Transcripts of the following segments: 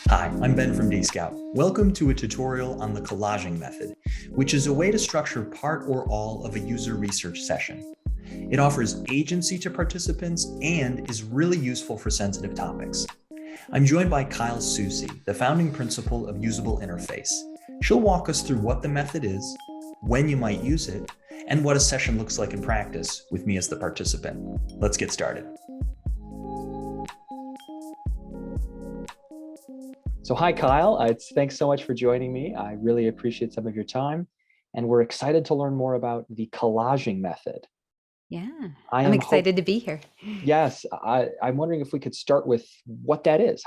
Hi, I'm Ben from Dscout. Welcome to a tutorial on the collaging method, which is a way to structure part or all of a user research session. It offers agency to participants and is really useful for sensitive topics. I'm joined by Kyle Soucy, the founding principal of Usable Interface. She'll walk us through what the method is, when you might use it, and what a session looks like in practice with me as the participant. Let's get started. So hi, Kyle. Thanks so much for joining me. I really appreciate some of your time, and we're excited to learn more about the collaging method. Yeah, I'm excited to be here. Yes, I'm wondering if we could start with what that is.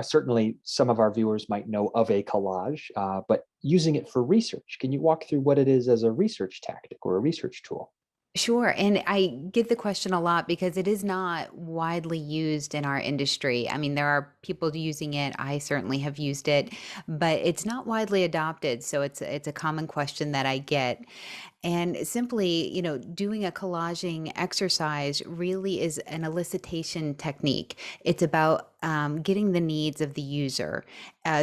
Certainly some of our viewers might know of a collage, but using it for research, can you walk through what it is as a research tactic or a research tool? Sure. And I get the question a lot because it is not widely used in our industry. I mean, there are people using it. I certainly have used it, but it's not widely adopted. So it's a common question that I get. And simply, doing a collaging exercise really is an elicitation technique. It's about getting the needs of the user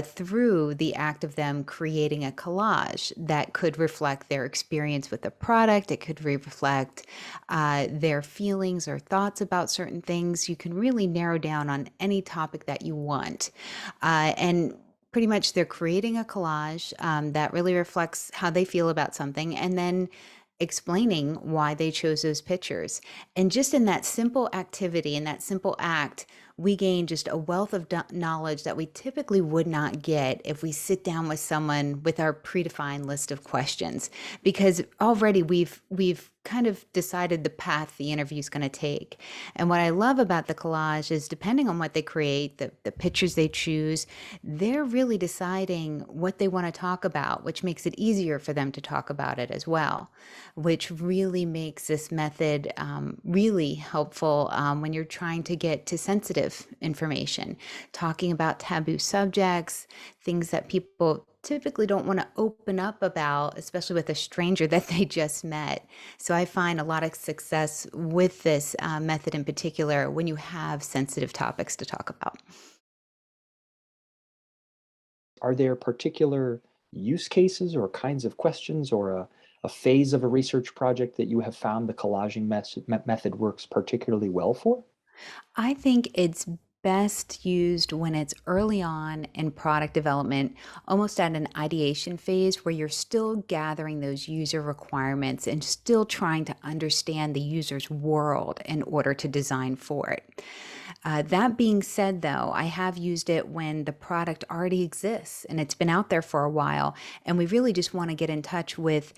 through the act of them creating a collage that could reflect their experience with the product. It could reflect their feelings or thoughts about certain things. You can really narrow down on any topic that you want. And pretty much they're creating a collage that really reflects how they feel about something and then explaining why they chose those pictures. And just in that simple activity, in that simple act, we gain just a wealth of knowledge that we typically would not get if we sit down with someone with our predefined list of questions, because already we've kind of decided the path the interview is going to take. And what I love about the collage is depending on what they create, the pictures they choose, they're really deciding what they want to talk about, which makes it easier for them to talk about it as well, which really makes this method really helpful when you're trying to get to sensitive information, talking about taboo subjects, things that people typically don't want to open up about, especially with a stranger that they just met. So I find a lot of success with this method in particular when you have sensitive topics to talk about. Are there particular use cases or kinds of questions or a phase of a research project that you have found the collaging method works particularly well for? I think it's best used when it's early on in product development, almost at an ideation phase where you're still gathering those user requirements and still trying to understand the user's world in order to design for it. That being said, though, I have used it when the product already exists and it's been out there for a while, and we really just want to get in touch with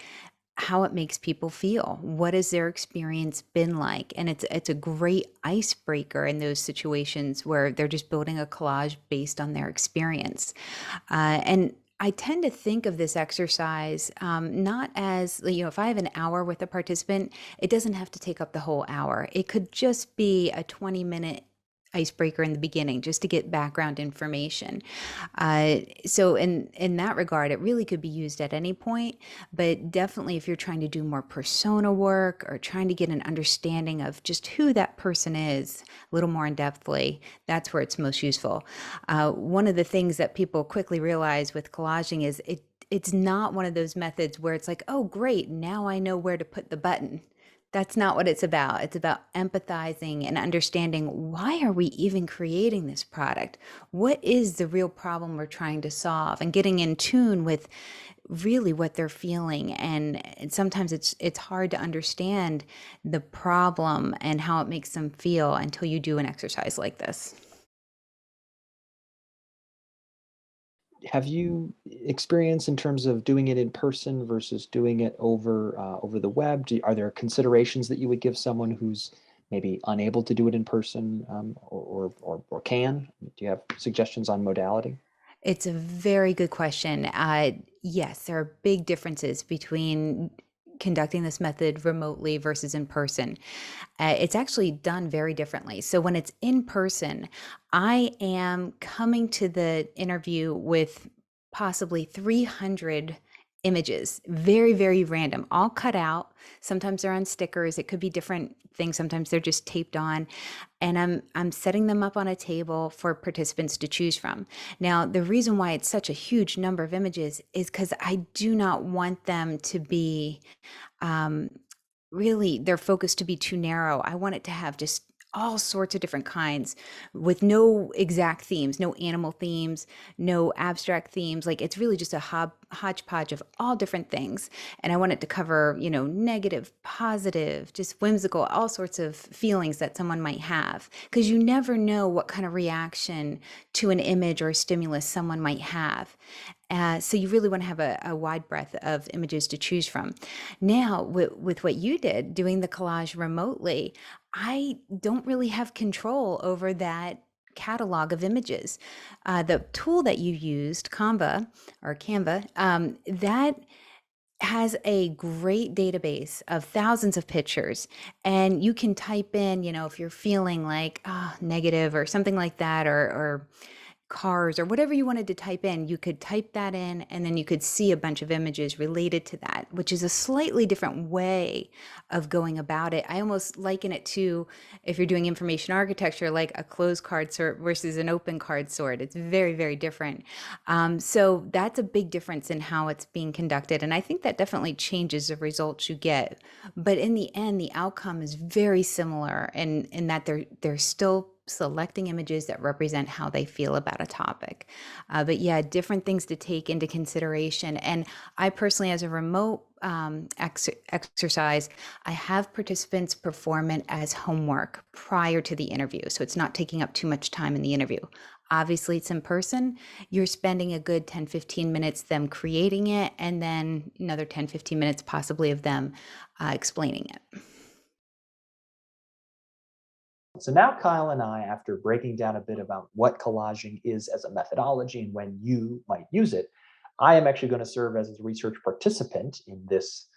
how it makes people feel. What has their experience been like? And it's a great icebreaker in those situations where they're just building a collage based on their experience. And I tend to think of this exercise not as, if I have an hour with a participant, it doesn't have to take up the whole hour. It could just be a 20-minute icebreaker in the beginning just to get background information. So in that regard, it really could be used at any point, but definitely if you're trying to do more persona work or trying to get an understanding of just who that person is a little more in depthly, that's where it's most useful. One of the things that people quickly realize with collaging is it's not one of those methods where it's like, oh, great, now I know where to put the button. That's not what it's about. It's about empathizing and understanding, why are we even creating this product? What is the real problem we're trying to solve? And getting in tune with really what they're feeling. And sometimes it's hard to understand the problem and how it makes them feel until you do an exercise like this. Have you experience in terms of doing it in person versus doing it over the web? Are there considerations that you would give someone who's maybe unable to do it in person, or can? Do you have suggestions on modality? It's a very good question. Yes, there are big differences between conducting this method remotely versus in person. It's actually done very differently. So when it's in person, I am coming to the interview with possibly 300 images, very, very random, all cut out. Sometimes they're on stickers. It could be different things. Sometimes they're just taped on. And I'm setting them up on a table for participants to choose from. Now, the reason why it's such a huge number of images is because I do not want them to be um, really their focus to be too narrow. I want it to have just all sorts of different kinds with no exact themes, no animal themes, no abstract themes. Like it's really just a hodgepodge of all different things. And I want it to cover, negative, positive, just whimsical, all sorts of feelings that someone might have. Because you never know what kind of reaction to an image or a stimulus someone might have. So you really want to have a wide breadth of images to choose from. Now, with what you did, doing the collage remotely, I don't really have control over that catalog of images. The tool that you used, Canva, that has a great database of thousands of pictures, and you can type in, if you're feeling like negative or something like that, or cars or whatever you wanted to type in, you could type that in and then you could see a bunch of images related to that, which is a slightly different way of going about it. I almost liken it to, if you're doing information architecture, like a closed card sort versus an open card sort. It's very, very different. So that's a big difference in how it's being conducted. And I think that definitely changes the results you get. But in the end, the outcome is very similar in that they're still selecting images that represent how they feel about a topic. But yeah, different things to take into consideration. And I personally, as a remote exercise, I have participants perform it as homework prior to the interview. So it's not taking up too much time in the interview. Obviously, it's in person. You're spending a good 10, 15 minutes them creating it, and then another 10, 15 minutes possibly of them explaining it. So now Kyle and I, after breaking down a bit about what collaging is as a methodology and when you might use it, I am actually going to serve as a research participant in this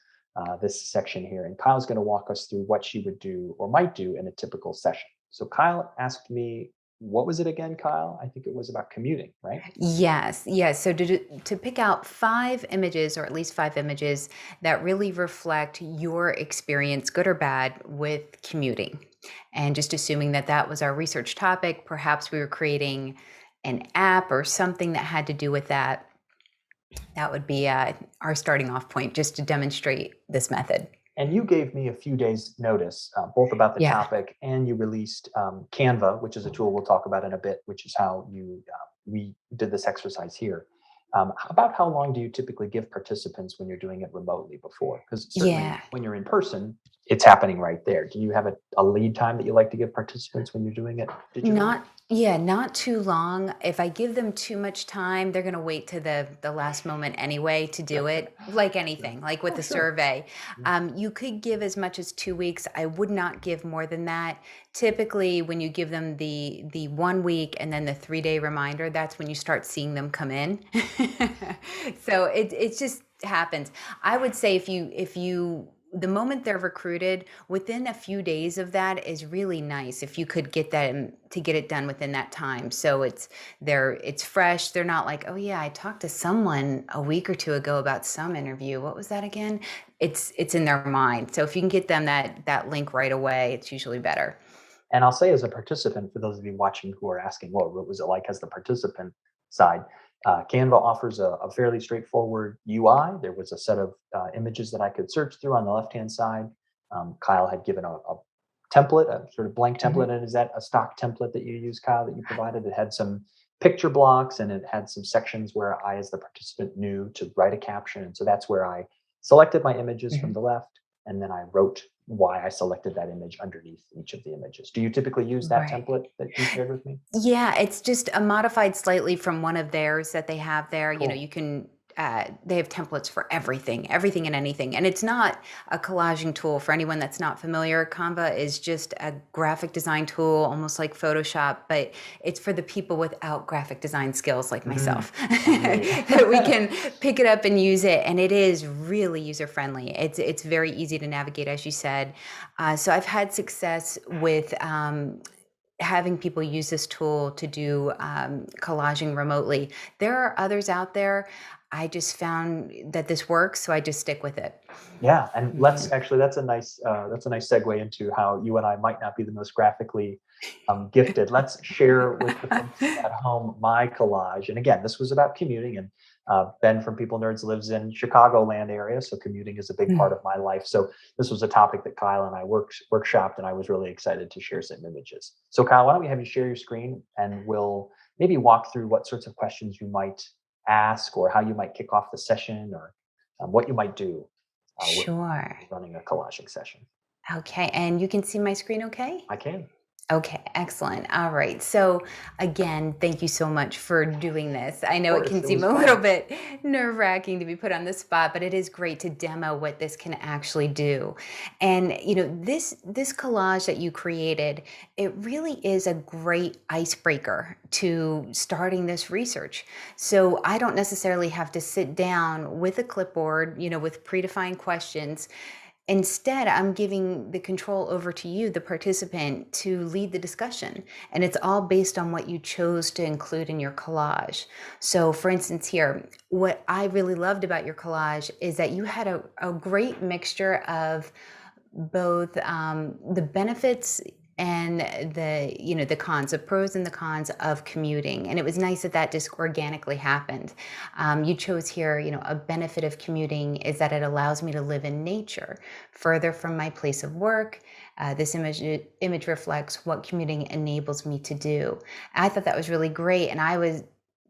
section here. And Kyle's going to walk us through what she would do or might do in a typical session. So Kyle asked me, what was it again, Kyle? I think it was about commuting, right? Yes, yes. So to pick out 5 images, or at least 5 images, that really reflect your experience, good or bad, with commuting. And just assuming that that was our research topic, perhaps we were creating an app or something that had to do with that. That would be our starting off point, just to demonstrate this method. And you gave me a few days notice, both about the Yeah. topic, and you released Canva, which is a tool we'll talk about in a bit, which is how we did this exercise here. About how long do you typically give participants when you're doing it remotely before? Because certainly Yeah. when you're in person, it's happening right there. Do you have a lead time that you like to give participants when you're doing it digitally? Not too long. If I give them too much time, they're going to wait to the last moment anyway to do it. Like anything, like with Oh, the sure. survey. Mm. You could give as much as 2 weeks. I would not give more than that. Typically, when you give them the 1 week and then the 3-day reminder, that's when you start seeing them come in. So it just happens. I would say if you the moment they're recruited, within a few days of that is really nice. If you could get them to get it done within that time, so it's fresh. They're not like, oh yeah, I talked to someone a week or two ago about some interview. What was that again? It's in their mind. So if you can get them that link right away, it's usually better. And I'll say, as a participant, for those of you watching who are asking, well, what was it like as the participant side? Canva offers a fairly straightforward UI. There was a set of images that I could search through on the left-hand side. Kyle had given a template, a sort of blank Mhm. template. And is that a stock template that you use, Kyle, that you provided? It had some picture blocks, and it had some sections where I, as the participant, knew to write a caption. And so that's where I selected my images from Mhm. the left, and then I wrote why I selected that image underneath each of the images. Do you typically use that Right. template that you shared with me? Yeah, it's just a modified slightly from one of theirs that they have there. Cool. You can, they have templates for everything, everything and anything. And it's not a collaging tool for anyone that's not familiar. Canva is just a graphic design tool, almost like Photoshop, but it's for the people without graphic design skills like Mm, myself I hear you. that we can pick it up and use it. And it is really user friendly. It's very easy to navigate, as you said. So I've had success with having people use this tool to do collaging remotely. There are others out there. I just found that this works, so I just stick with it. Yeah, and Yeah. that's a nice segue into how you and I might not be the most graphically gifted. Let's share with the folks at home my collage. And again, this was about commuting, and Ben from People Nerds lives in Chicagoland area, so commuting is a big part of my life. So this was a topic that Kyle and I workshopped, and I was really excited to share some images. So Kyle, why don't we have you share your screen, and we'll maybe walk through what sorts of questions you might ask, or how you might kick off the session, or what you might do when Sure. running a collaging session. Okay, and you can see my screen okay? I can. Okay, excellent. All right. So, again, thank you so much for doing this. I Of know it course, can it seem was a little fun. bit nerve-wracking to be put on the spot, but it is great to demo what this can actually do. And, this collage that you created, it really is a great icebreaker to starting this research. So, I don't necessarily have to sit down with a clipboard, with predefined questions. Instead, I'm giving the control over to you, the participant, to lead the discussion. And it's all based on what you chose to include in your collage. So, for instance, here, what I really loved about your collage is that you had a great mixture of both the benefits and the cons, the pros and the cons of commuting. And it was nice that just organically happened. You chose here, a benefit of commuting is that it allows me to live in nature further from my place of work. This image reflects what commuting enables me to do. I thought that was really great. And I was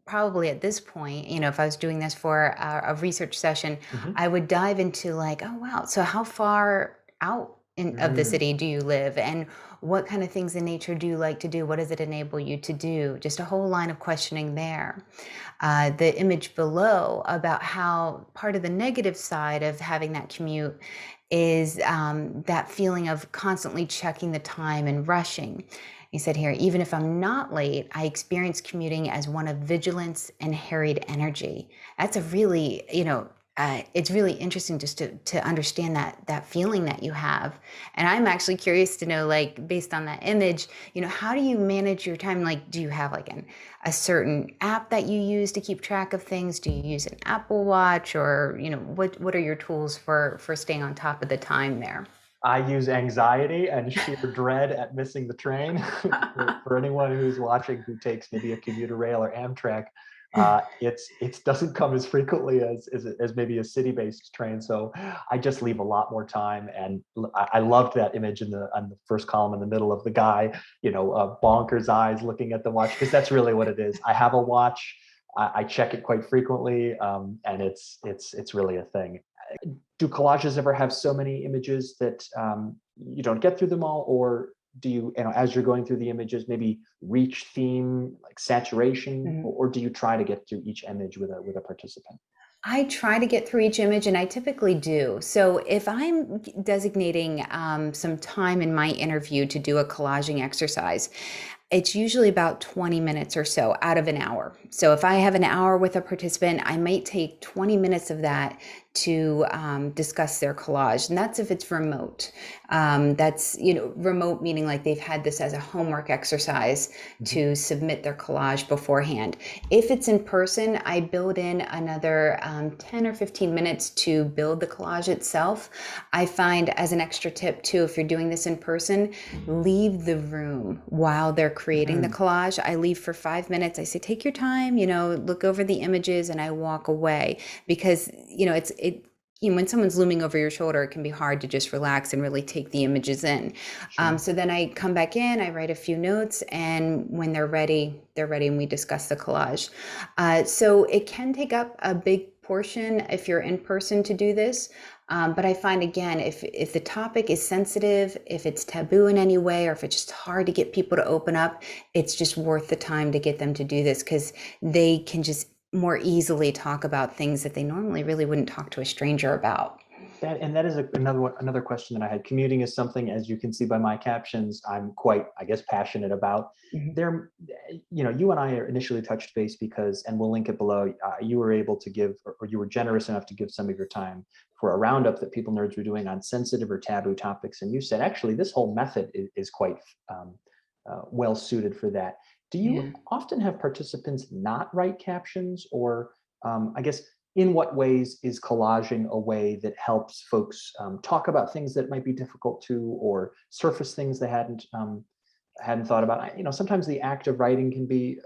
probably at this point, if I was doing this for a research session, Mhm. I would dive into like, oh wow, so how far out of the Mm. city do you live, and what kind of things in nature do you like to do? What does it enable you to do? Just a whole line of questioning there. The image below about how part of the negative side of having that commute is that feeling of constantly checking the time and rushing. He said here, even if I'm not late, I experience commuting as one of vigilance and harried energy. That's a really, it's really interesting just to understand that feeling that you have. And I'm actually curious to know, like, based on that image, how do you manage your time? Like, do you have like a certain app that you use to keep track of things? Do you use an Apple Watch, or what are your tools for staying on top of the time there? I use anxiety and sheer dread at missing the train. For anyone who's watching who takes maybe a commuter rail or Amtrak, it doesn't come as frequently as maybe a city-based train. So I just leave a lot more time. And I loved that image on the first column in the middle of the guy, bonkers eyes looking at the watch, because that's really what it is. I have a watch. I check it quite frequently, and it's really a thing. Do collages ever have so many images that you don't get through them all, or do you, as you're going through the images, maybe reach theme like saturation, or do you try to get through each image with a participant? I try to get through each image, and I typically do. So if I'm designating some time in my interview to do a collaging exercise, it's usually about 20 minutes or so out of an hour. So if I have an hour with a participant, I might take 20 minutes of that to discuss their collage. And that's if it's remote. That's, remote meaning like they've had this as a homework exercise Mhm. to submit their collage beforehand. If it's in person, I build in another 10 or 15 minutes to build the collage itself. I find, as an extra tip too, if you're doing this in person, leave the room while they're creating the Mm. collage. I leave for 5 minutes. I say, take your time, look over the images, and I walk away, because, when someone's looming over your shoulder, it can be hard to just relax and really take the images in. Sure. So then I come back in, I write a few notes, and when they're ready, and we discuss the collage. So it can take up a big portion if you're in person to do this. But I find, again, if the topic is sensitive, if it's taboo in any way, or if it's just hard to get people to open up, it's just worth the time to get them to do this, because they can just more easily talk about things that they normally really wouldn't talk to a stranger about. That is another question that I had. Commuting is something, as you can see by my captions, I'm quite, I guess, passionate about. Mhm. There, you and I initially touched base because, and we'll link it below. You were able to give, or you were generous enough to give some of your time for a roundup that People Nerds were doing on sensitive or taboo topics, and you said actually this whole method is quite well suited for that. Do Yeah. you often have participants not write captions, or I guess in what ways is collaging a way that helps folks talk about things that might be difficult to, or surface things they hadn't thought about? Sometimes the act of writing can be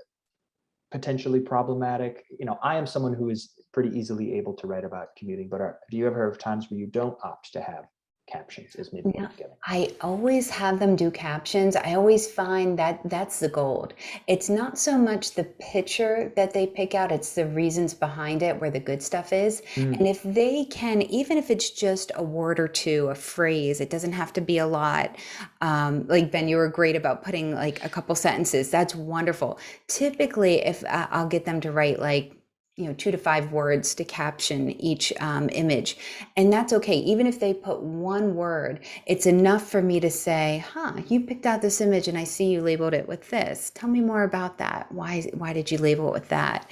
potentially problematic. I am someone who is pretty easily able to write about commuting, but do you ever have times where you don't opt to have captions, is maybe what Yeah, I'm getting? I always have them do captions. I always find that that's the gold. It's not so much the picture that they pick out, it's the reasons behind it where the good stuff is. Mm, And if they can, even if it's just a word or two, a phrase, it doesn't have to be a lot. Like Ben, you were great about putting like a couple sentences. That's wonderful. Typically, if I'll get them to write like, 2 to 5 words to caption each image. And that's okay. Even if they put one word, it's enough for me to say, you picked out this image and I see you labeled it with this. Tell me more about that. Why did you label it with that?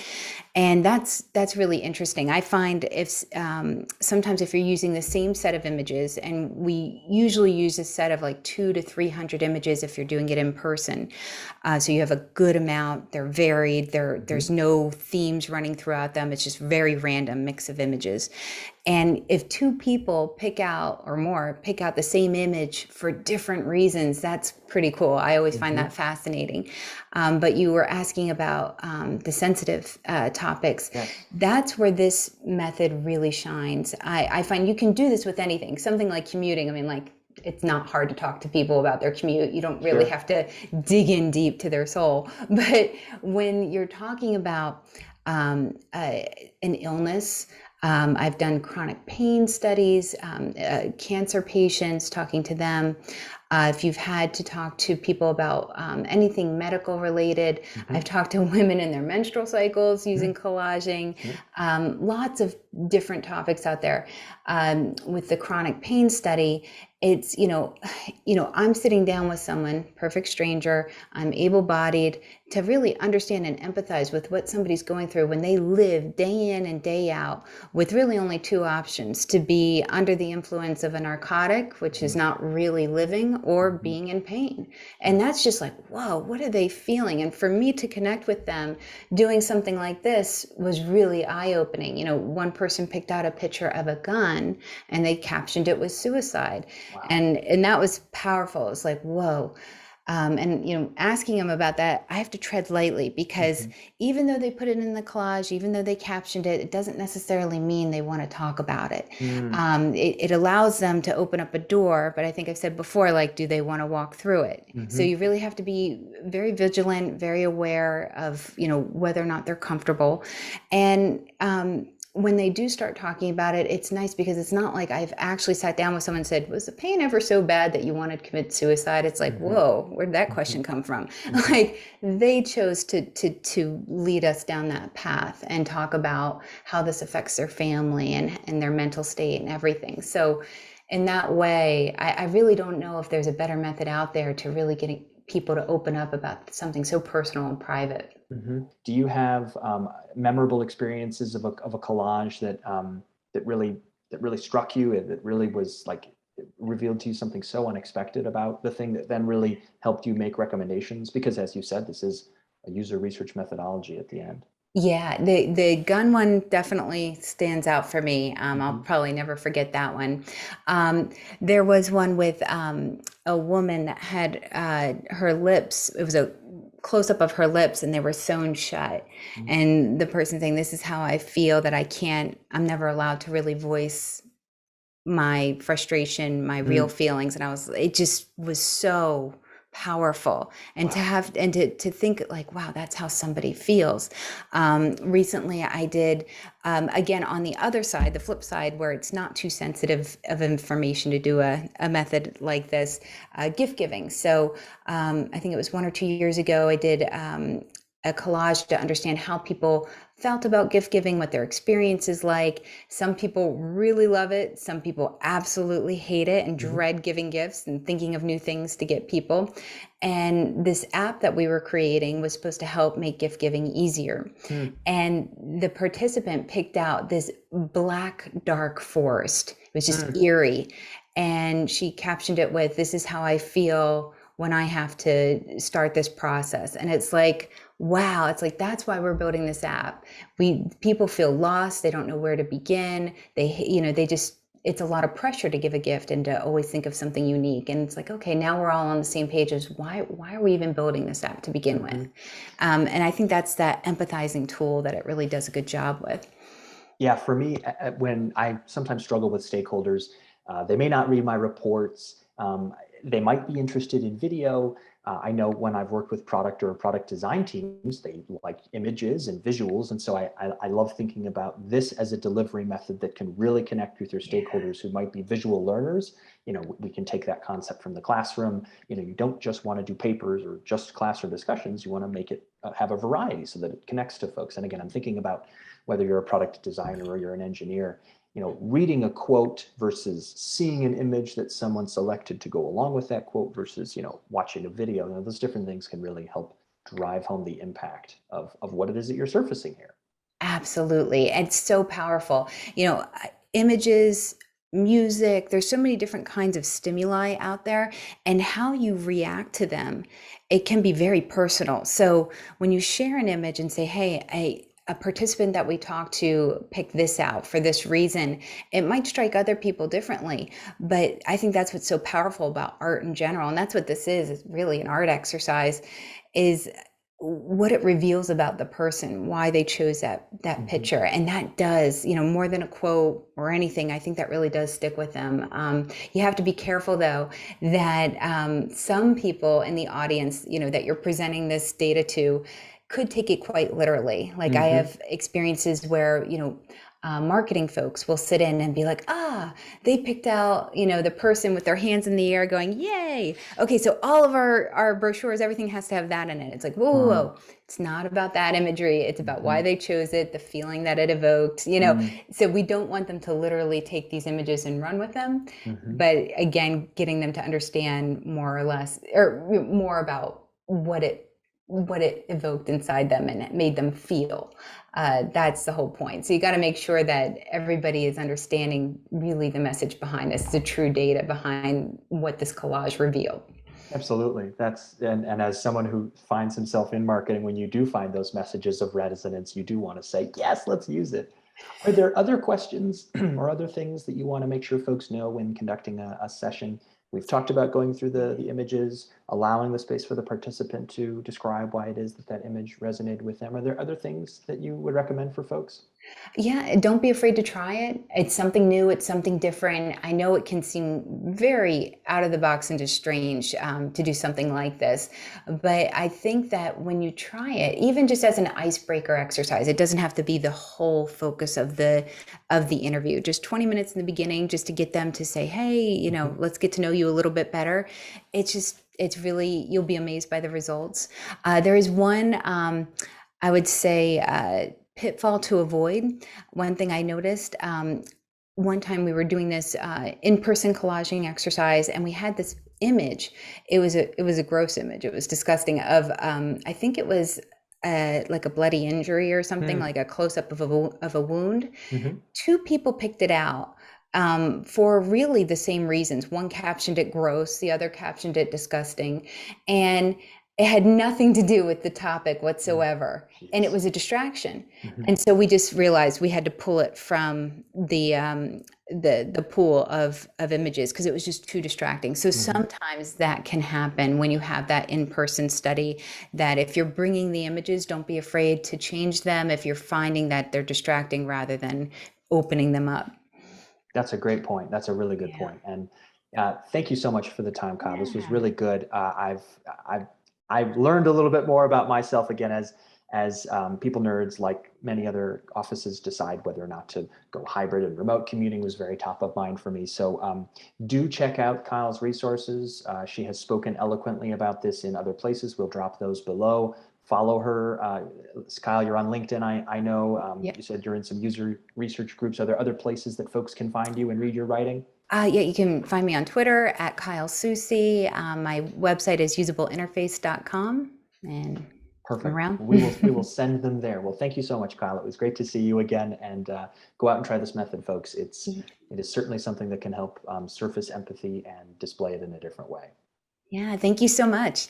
And that's really interesting. I find if sometimes if you're using the same set of images, and we usually use a set of like 200 to 300 images if you're doing it in person, so you have a good amount. They're varied. There's no themes running throughout them. It's just very random mix of images. And if 2 people pick out the same image for different reasons, that's pretty cool. I always find that fascinating. But you were asking about the sensitive topics. yes. That's where this method really shines. I find you can do this with anything. Something like commuting. I mean, like, it's not hard to talk to people about their commute. You don't really Sure. have to dig in deep to their soul. But when you're talking about an illness, I've done chronic pain studies, cancer patients, talking to them. If you've had to talk to people about anything medical related, I've talked to women in their menstrual cycles using collaging, lots of different topics out there. With the chronic pain study, it's, I'm sitting down with someone, perfect stranger, I'm able-bodied, to really understand and empathize with what somebody's going through when they live day in and day out with really only 2 options: to be under the influence of a narcotic, which is not really living, or being in pain. And that's just like, whoa, what are they feeling? And for me to connect with them doing something like this was really eye-opening. One person picked out a picture of a gun and they captioned it with suicide. Wow. And that was powerful. It's like, whoa. And asking them about that, I have to tread lightly, because even though they put it in the collage, even though they captioned it, it doesn't necessarily mean they want to talk about it. It allows them to open up a door, but I think I've said before, like, do they want to walk through it? So you really have to be very vigilant, very aware of, whether or not they're comfortable. And when they do start talking about it, it's nice because it's not like I've actually sat down with someone and said, was the pain ever so bad that you wanted to commit suicide? It's like, whoa, where'd that question come from? Like, they chose to lead us down that path and talk about how this affects their family and their mental state and everything. So in that way, I really don't know if there's a better method out there to really getting people to open up about something so personal and private. Do you have memorable experiences of a collage that really struck you, and that really was like, it revealed to you something so unexpected about the thing that then really helped you make recommendations? Because, as you said, this is a user research methodology at the end. Yeah, the gun one definitely stands out for me. I'll probably never forget that one. There was one with a woman that had her lips, it was a close up of her lips, and they were sewn shut. And the person saying, this is how I feel, that I'm never allowed to really voice my frustration, my real feelings. And it just was so powerful. And to think like, wow, that's how somebody feels. Recently I did, again, on the other side, the flip side, where it's not too sensitive of information to do a method like this, gift giving. So I think it was 1 or 2 years ago, I did a collage to understand how people felt about gift giving, what their experience is like. Some people really love it. Some people absolutely hate it and dread giving gifts and thinking of new things to get people. And this app that we were creating was supposed to help make gift giving easier. And the participant picked out this black, dark forest. It was just eerie. And she captioned it with, this is how I feel when I have to start this process. And it's like, wow, it's like, that's why we're building this app. People feel lost. They don't know where to begin. They just, it's a lot of pressure to give a gift and to always think of something unique. And it's like, okay, now we're all on the same page as why are we even building this app to begin with? And I think that's that empathizing tool that it really does a good job with. Yeah, for me, when I sometimes struggle with stakeholders, they may not read my reports. They might be interested in video. I know when I've worked with product or product design teams, they like images and visuals. And so I love thinking about this as a delivery method that can really connect with your stakeholders who might be visual learners. We can take that concept from the classroom. You don't just want to do papers or just classroom discussions. You want to make it have a variety so that it connects to folks. And again, I'm thinking about whether you're a product designer or you're an engineer, reading a quote versus seeing an image that someone selected to go along with that quote versus, watching a video. Those different things can really help drive home the impact of what it is that you're surfacing here. Absolutely. It's so powerful. Images, music, there's so many different kinds of stimuli out there, and how you react to them, it can be very personal. So when you share an image and say, hey, a participant that we talked to picked this out for this reason, it might strike other people differently. But I think that's what's so powerful about art in general. And that's what this is really an art exercise, is what it reveals about the person, why they chose that picture. And that does, more than a quote or anything, I think that really does stick with them. You have to be careful though, that some people in the audience, that you're presenting this data to, could take it quite literally. Like I have experiences where, marketing folks will sit in and be like, they picked out, the person with their hands in the air going, yay. Okay, so all of our brochures, everything has to have that in it. It's like, whoa. It's not about that imagery. It's about why they chose it, the feeling that it evoked, So we don't want them to literally take these images and run with them. But again, getting them to understand more or less, or more about what it evoked inside them and it made them feel. That's the whole point. So you got to make sure that everybody is understanding really the message behind this, the true data behind what this collage revealed. Absolutely. And as someone who finds himself in marketing, when you do find those messages of resonance, you do want to say, yes, let's use it. Are there other questions or other things that you want to make sure folks know when conducting a session? We've talked about going through the images, allowing the space for the participant to describe why it is that image resonated with them. Are there other things that you would recommend for folks? Yeah, don't be afraid to try it. It's something new, it's something different. I know it can seem very out of the box and just strange to do something like this, but I think that when you try it, even just as an icebreaker exercise, it doesn't have to be the whole focus of the interview. Just 20 minutes in the beginning, just to get them to say, hey, let's get to know you a little bit better. It's really, you'll be amazed by the results. There is one, I would say, pitfall to avoid. One thing I noticed, one time we were doing this in-person collaging exercise, and we had this image. It was a gross image. It was disgusting. Of I think it was like a bloody injury or something, like a close-up of a wound. Two people picked it out. For really the same reasons. One captioned it gross, the other captioned it disgusting. And it had nothing to do with the topic whatsoever. And it was a distraction. And so we just realized we had to pull it from the pool of images because it was just too distracting. So sometimes that can happen when you have that in-person study, that if you're bringing the images, don't be afraid to change them if you're finding that they're distracting rather than opening them up. That's a great point. That's a really good point. And thank you so much for the time, Kyle. This was really good. I've learned a little bit more about myself again as people nerds, like many other offices, decide whether or not to go hybrid, and remote commuting was very top of mind for me. So do check out Kyle's resources. She has spoken eloquently about this in other places. We'll drop those below. Follow her. Kyle, you're on LinkedIn, I know. You said you're in some user research groups. Are there other places that folks can find you and read your writing? Yeah, you can find me on Twitter at Kyle Soucy. My website is usableinterface.com. And perfect. Around. We will send them there. Well, thank you so much, Kyle. It was great to see you again, and go out and try this method, folks. It is certainly something that can help surface empathy and display it in a different way. Yeah, thank you so much.